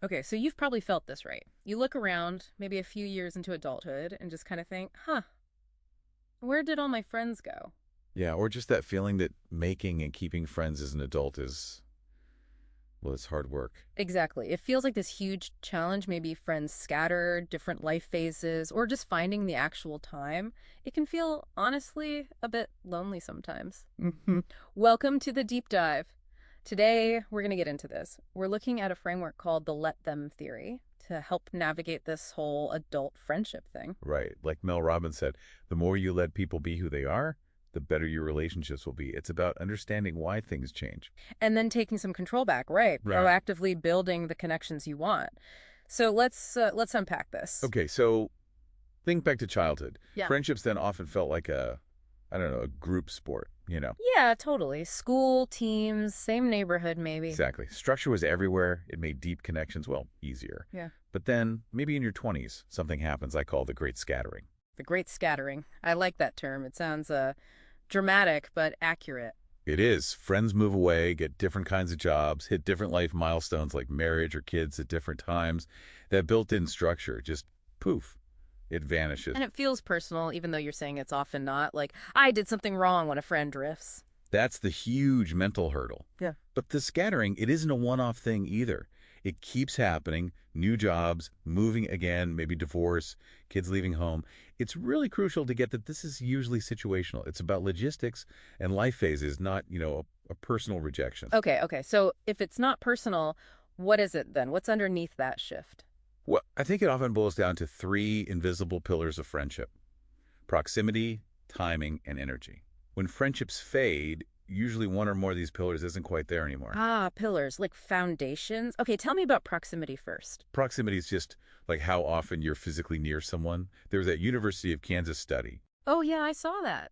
Okay, so you've probably felt this, right? You look around, maybe a few years into adulthood, and just kind of think, huh, where did all my friends go? Yeah, or just that feeling that making and keeping friends as an adult is, well, it's hard work. Exactly. It feels like this huge challenge, maybe friends scattered, different life phases, or just finding the actual time. It can feel, honestly, a bit lonely sometimes. Hmm. Welcome to the deep dive. Today, we're going to get into this. We're looking at a framework called the let them theory to help navigate this whole adult friendship thing. Right. Like Mel Robbins said, the more you let people be who they are, the better your relationships will be. It's about understanding why things change. And then taking some control back, right? Right. Proactively building the connections you want. So let's unpack this. Okay, so think back to childhood. Yeah. Friendships then often felt like I don't know, a group sport. Yeah, totally. School, teams, same neighborhood, maybe. Exactly. Structure was everywhere. It made deep connections, well, easier. Yeah. But then, maybe in your 20s, something happens I call the great scattering. The great scattering. I like that term. It sounds dramatic but accurate. It is. Friends move away, get different kinds of jobs, hit different life milestones like marriage or kids at different times. That built-in structure just poof, it vanishes. And it feels personal, even though you're saying it's often not. Like, I did something wrong when a friend drifts. That's the huge mental hurdle. Yeah. But the scattering, it isn't a one-off thing either. It keeps happening. New jobs, moving again, maybe divorce, kids leaving home. It's really crucial to get that this is usually situational. It's about logistics and life phases, not a personal rejection. Okay. So if it's not personal, what is it then? What's underneath that shift? Well, I think it often boils down to three invisible pillars of friendship: proximity, timing, and energy. When friendships fade, usually one or more of these pillars isn't quite there anymore. Ah, pillars, like foundations. Okay, tell me about proximity first. Proximity is just like how often you're physically near someone. There was that University of Kansas study. Oh, yeah, I saw that.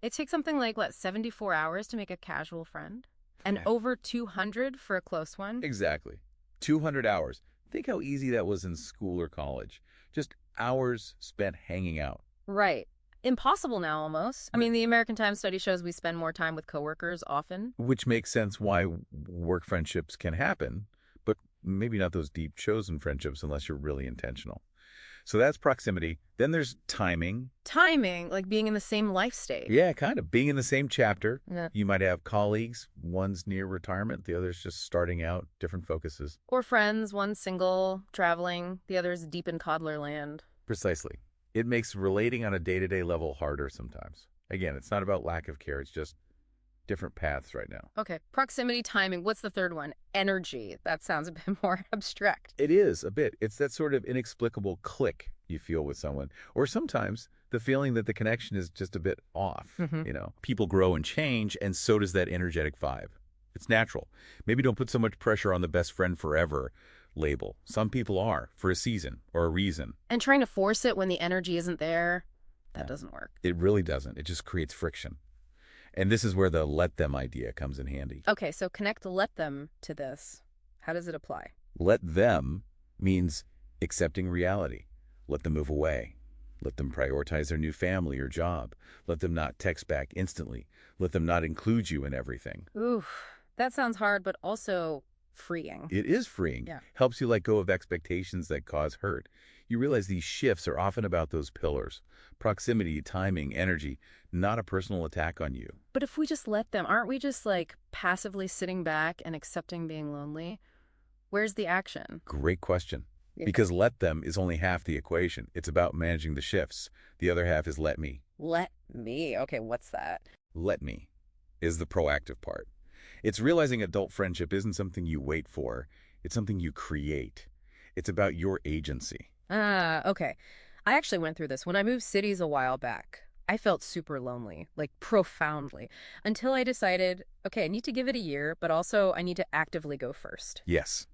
It takes something like, what, 74 hours to make a casual friend? And Yeah. over 200 for a close one? Exactly. 200 hours. Think how easy that was in school or college. Just hours spent hanging out. Right. Impossible now, almost. I mean, the American Times study shows we spend more time with coworkers often. Which makes sense why work friendships can happen, but maybe not those deep chosen friendships unless you're really intentional. So that's proximity. Then there's timing. Timing, like being in the same life stage. Yeah, kind of being in the same chapter. Yeah. You might have colleagues, one's near retirement, the other's just starting out, different focuses. Or friends, one single, traveling, the other's deep in toddler land. Precisely. It makes relating on a day-to-day level harder sometimes. Again, it's not about lack of care, it's just different paths right now. Okay, proximity, timing. What's the third one? Energy. That sounds a bit more abstract. It is a bit. It's that sort of inexplicable click you feel with someone. Or sometimes the feeling that the connection is just a bit off. Mm-hmm. People grow and change, and so does that energetic vibe. It's natural. Maybe don't put so much pressure on the best friend forever label. Some people are, for a season or a reason. And trying to force it when the energy isn't there, that Yeah. doesn't work. It really doesn't. It just creates friction. And this is where the let them idea comes in handy. Okay, so connect let them to this. How does it apply? Let them means accepting reality. Let them move away. Let them prioritize their new family or job. Let them not text back instantly. Let them not include you in everything. Ooh, that sounds hard, but also freeing. It is freeing. Yeah. Helps you let go of expectations that cause hurt. You realize these shifts are often about those pillars: proximity, timing, energy, not a personal attack on you. But if we just let them, aren't we just like passively sitting back and accepting being lonely? Where's the action? Great question. Yeah. Because let them is only half the equation. It's about managing the shifts. The other half is let me. Let me. Okay, what's that? Let me is the proactive part. It's realizing adult friendship isn't something you wait for. It's something you create. It's about your agency. Ah, okay. I actually went through this when I moved cities a while back. I felt super lonely, like profoundly, until I decided, okay, I need to give it a year, but also I need to actively go first. Yes,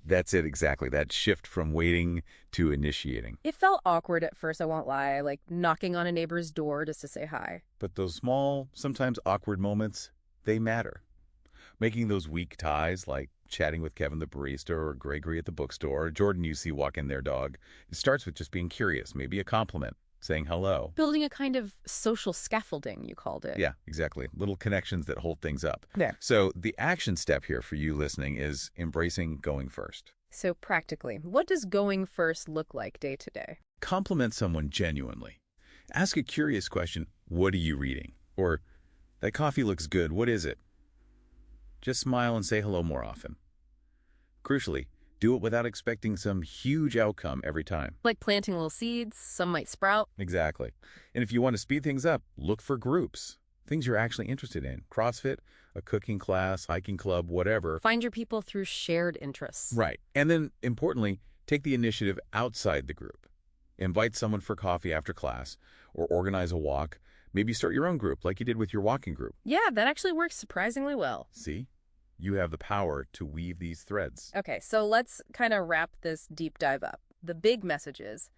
that's it exactly. That shift from waiting to initiating. It felt awkward at first, I won't lie, like knocking on a neighbor's door just to say hi. But those small, sometimes awkward moments, they matter. Making those weak ties, like chatting with Kevin the barista or Gregory at the bookstore or Jordan you see walking their dog, it starts with just being curious, maybe a compliment, saying hello. Building a kind of social scaffolding, you called it. Yeah, exactly. Little connections that hold things up. Yeah. So the action step here for you listening is embracing going first. So practically, what does going first look like day to day? Compliment someone genuinely. Ask a curious question, what are you reading? Or, that coffee looks good, what is it? Just smile and say hello more often. Crucially, do it without expecting some huge outcome every time. Like planting little seeds, some might sprout. Exactly. And if you want to speed things up, look for groups. Things you're actually interested in. CrossFit, a cooking class, hiking club, whatever. Find your people through shared interests. Right. And then, importantly, take the initiative outside the group. Invite someone for coffee after class, or organize a walk. Maybe start your own group like you did with your walking group. Yeah, that actually works surprisingly well. See? You have the power to weave these threads. Okay, so let's kind of wrap this deep dive up. The big message is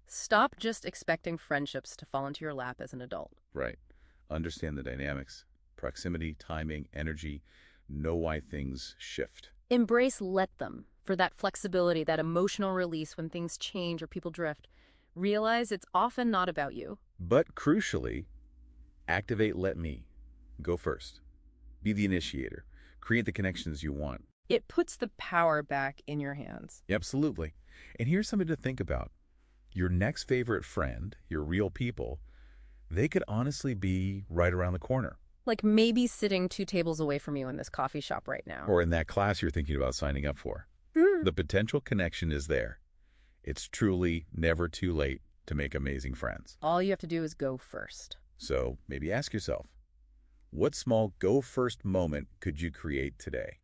stop just expecting friendships to fall into your lap as an adult. Right. Understand the dynamics, proximity, timing, energy, know why things shift. Embrace let them for that flexibility, that emotional release when things change or people drift. Realize it's often not about you. But crucially, activate let me. Go first. Be the initiator. Create the connections you want. It puts the power back in your hands. Absolutely. And here's something to think about. Your next favorite friend, your real people, they could honestly be right around the corner. Like maybe sitting 2 tables away from you in this coffee shop right now. Or in that class you're thinking about signing up for. The potential connection is there. It's truly never too late to make amazing friends. All you have to do is go first. So maybe ask yourself, what small go first moment could you create today?